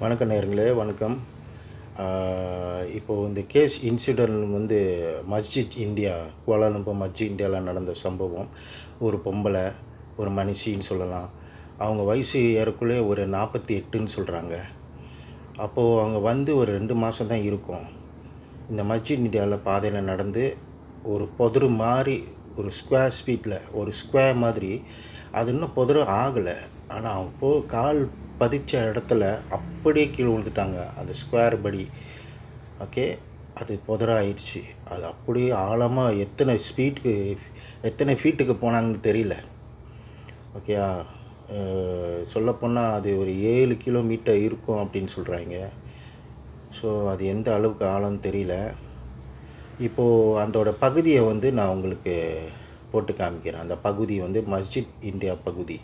வணக்கம் நேயர்களே, வணக்கம். இப்போது இந்த கேஸ் இன்சிடென்ட் வந்து மஸ்ஜித் இந்தியா, கோலாலம்பூர் மஸ்ஜித் இந்தியாவில் நடந்த சம்பவம். ஒரு பொம்பளை, ஒரு மனுஷின்னு சொல்லலாம். அவங்க வயசு ஏறக்குள்ளே ஒரு 48ன்னு சொல்கிறாங்க. அப்போது அவங்க வந்து ஒரு 2 மாதம் தான் இருக்கும். இந்த மஸ்ஜித் இந்தியாவில் பாதையில் நடந்து ஒரு புதரு மாதிரி, ஒரு ஸ்கொயர் ஸ்பீட்டில் ஒரு ஸ்கொயர் மாதிரி, அது இன்னும் புதரு ஆகலை. ஆனால் அப்போது கால் பதிச்ச இடத்துல அப்படியே கீழே விழுந்துட்டாங்க. அந்த ஸ்கொயர் படி ஓகே, அது புதராயிடுச்சு. அது அப்படியே ஆழமாக எத்தனை ஃபீட்டுக்கு போனாங்கன்னு தெரியல. ஓகேயா, சொல்லப்போனால் அது ஒரு 7 கிலோமீட்டர் இருக்கும் அப்படின்னு சொல்கிறாங்க. ஸோ அது எந்த அளவுக்கு ஆழம்னு தெரியல. இப்போது அதோட பகுதியை வந்து நான் உங்களுக்கு போட்டு காமிக்கிறேன். அந்த பகுதி வந்து மஸ்ஜித் இந்தியா பகுதி.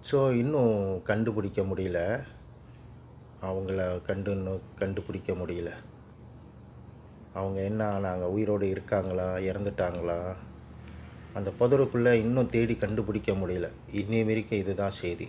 ஸோ இன்னும் கண்டுபிடிக்க முடியல. அவங்கள இன்னும் கண்டுபிடிக்க முடியல. அவங்க என்ன ஆனாங்க, உயிரோடு இருக்காங்களா, இறந்துட்டாங்களா? அந்த புதருக்குள்ளே இன்னும் தேடி கண்டுபிடிக்க முடியல. இன்னி வரைக்கும் இதுதான் செய்தி.